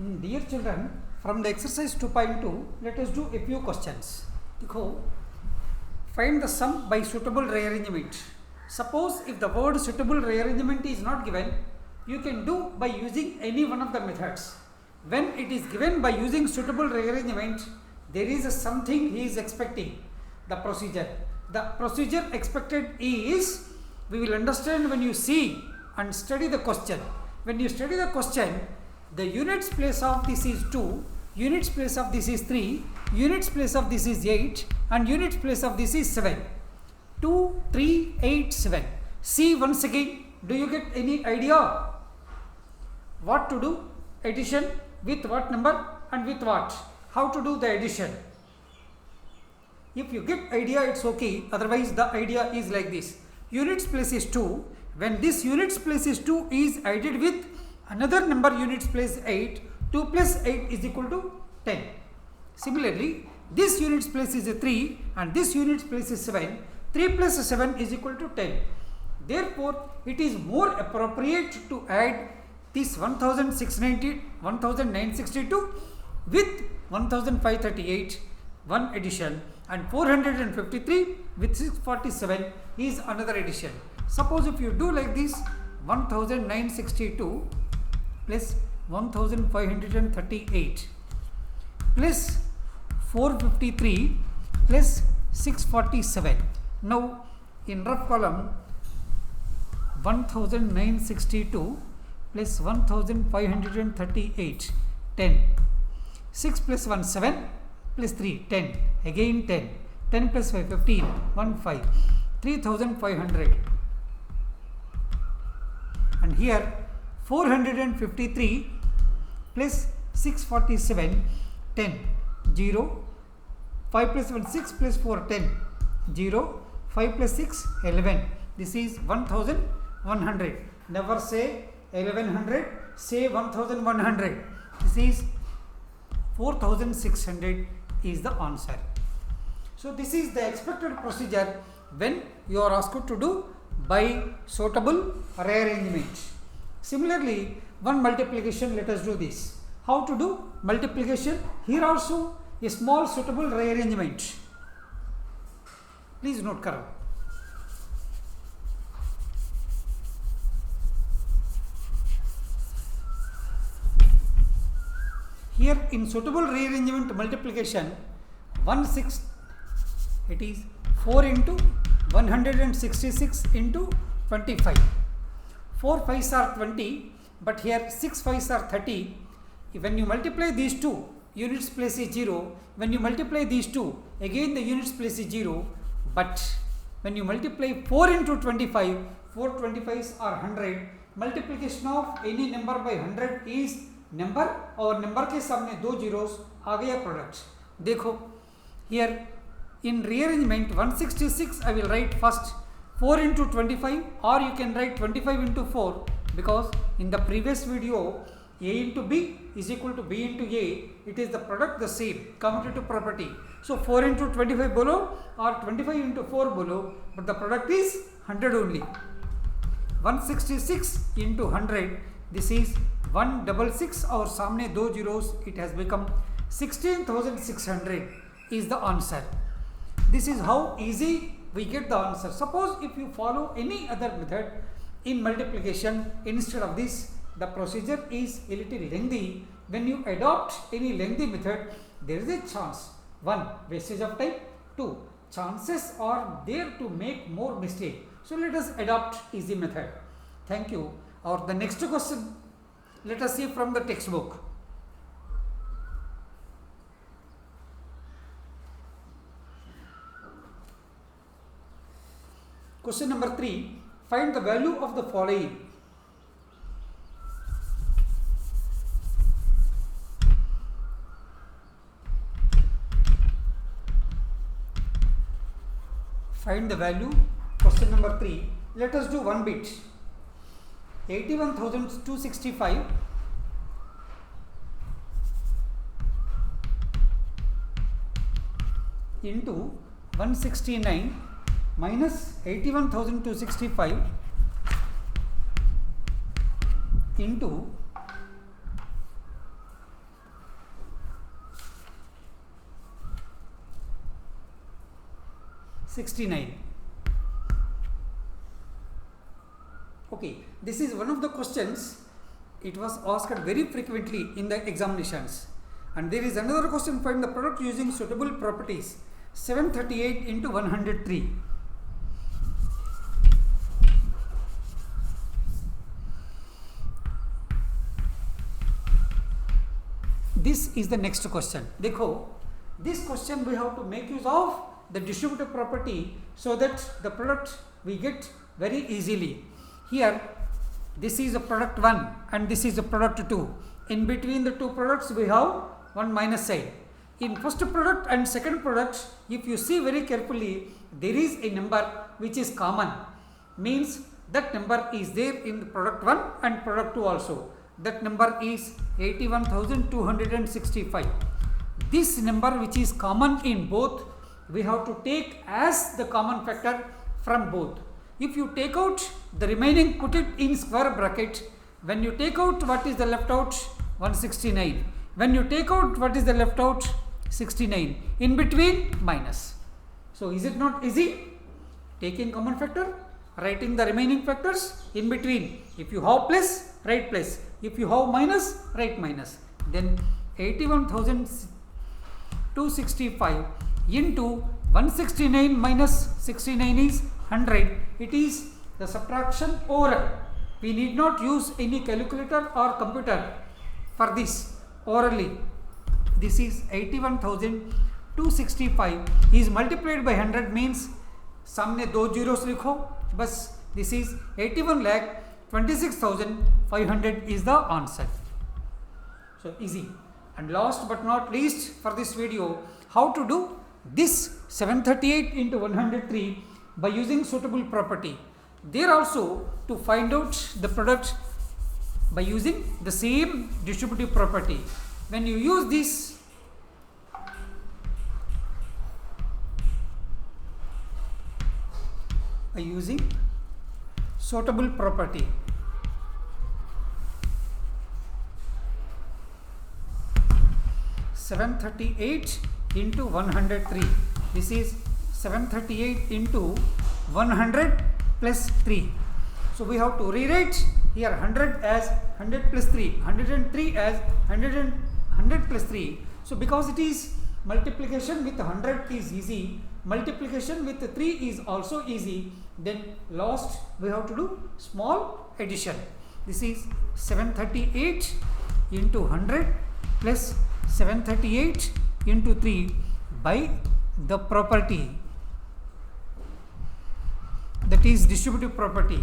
Dear children, from the exercise 2.2, let us do a few questions. Find the sum by suitable rearrangement. Suppose if the word suitable rearrangement is not given, you can do by using any one of the methods. When it is given by using suitable rearrangement, there is something he is expecting, the procedure. The procedure expected is, we will understand when you see and study the question. When you study the question, the units place of this is 2, units place of this is 3, units place of this is 8 and units place of this is 7. 2, 3, 8, 7. See once again, do you get any idea what to do? Addition with what number and with what? How to do the addition? If you get idea, it's okay. Otherwise, the idea is like this. Units place is 2. When this units place is 2 is added with another number units place 8, 2 plus 8 is equal to 10. Similarly, this units place is a 3 and this units place is 7. 3 plus 7 is equal to 10. Therefore, it is more appropriate to add this 1962 with 1538, one addition, and 453 with 647 is another addition. Suppose if you do like this, 1962 plus 1538 plus 453 plus 647. Now in rough column, 1962 plus 1538, 10. 6 plus 1, 7 plus 3, 10. Again 10. 10 plus 5, 15. 1, 5. 3500. And here 453 plus 647, 10. 0. 5 plus 1, 6 plus 4, 10. 0. 5 plus 6, 11. This is 1100. Never say 1100, say 1100. This is 4600 is the answer. So this is the expected procedure when you are asked to do by suitable rearrangement. Similarly, one multiplication, let us do this. How to do multiplication? Here also a small suitable rearrangement. Please note correct. Here in suitable rearrangement multiplication, 1/6, it is 4 into 166 into 25. 4 5s are 20, but here 6 5s are 30. When you multiply these two, units place is 0. When you multiply these two, again the units place is 0. But when you multiply 4 into 25, 4 25s are 100. Multiplication of any number by 100 is number और number के सामने 2 zeros आ गया product. देखो here in rearrangement 166 I will write first 4 into 25 or you can write 25 into 4 because in the previous video A into B is equal to B into A. It is the product the same, commutative property. So 4 into 25 बोलो or 25 into 4 बोलो, but the product is 100 only. 166 into 100, this is 166 और सामने 2 zeros, it has become 16,600 is the answer. This is how easy we get the answer. Suppose if you follow any other method in multiplication instead of this, the procedure is a little lengthy. When you adopt any lengthy method, there is a chance. 1. Wastage of time. 2. Chances are there to make more mistake. So let us adopt easy method. Thank you. Or the next question, let us see from the textbook. Question number 3. Find the value of the following. Find the value. Question number 3. Let us do one bit. 81,265 into 169 minus 81,265 into 69. Okay, this is one of the questions. It was asked very frequently in the examinations. And there is another question, find the product using suitable properties. 738 into 103. This is the next question. Dekho, this question we have to make use of the distributive property so that the product we get very easily. Here, this is a product 1 and this is a product 2. In between the two products, we have one minus sign. In first product and second product, if you see very carefully, there is a number which is common. Means that number is there in the product 1 and product 2 also. That number is 81,265. This number which is common in both, we have to take as the common factor from both. If you take out the remaining, put it in square bracket. When you take out, what is the left out? 169. When you take out, what is the left out? 69. In between, minus. So is it not easy? Taking common factor, writing the remaining factors in between. If you have plus, write plus. If you have minus, write minus. Then 81,265 into 169 minus 69 is 100. It is the subtraction oral. We need not use any calculator or computer for this orally. This is 81,265 is multiplied by 100 means सामने दो zeros लिखो बस. This is 81,26,500 is the answer. So easy. And last but not least for this video, how to do this 738 into 103 by using suitable property. There also to find out the product by using the same distributive property. When you use this, by using suitable property, (738) into 103. This is 738 into 100 plus 3. So we have to rewrite here 100 as 100 plus 3, 103 as 100 plus 3. So because it is multiplication with 100 is easy, multiplication with 3 is also easy, then last we have to do small addition. This is 738 into 100 plus 738 into 3 by the property, that is distributive property.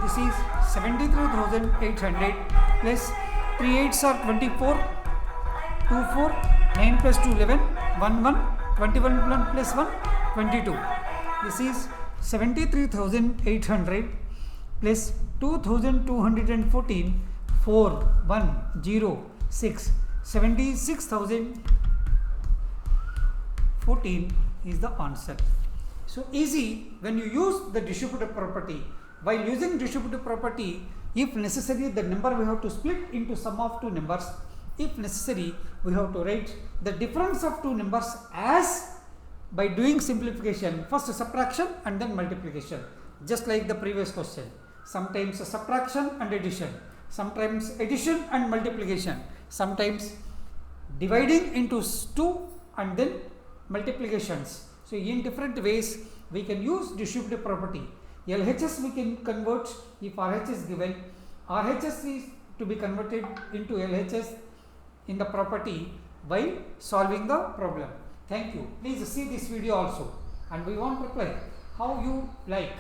This is 73,800 plus 3 8s are 24, 2 4, 9 plus 2 11, 1 1, 21 plus 1 22. This is 73,800 plus 2,214, 4 1 0 6, 76,014 is the answer. So easy when you use the distributive property. While using distributive property, if necessary, the number we have to split into sum of two numbers. If necessary, we have to write the difference of two numbers as by doing simplification, first subtraction and then multiplication, just like the previous question. Sometimes subtraction and addition, sometimes addition and multiplication, sometimes dividing into 2 and then multiplications. So in different ways we can use distributive property. LHS we can convert if RH is given. RHS is to be converted into LHS in the property while solving the problem. Thank you. Please see this video also, and we want reply how you like.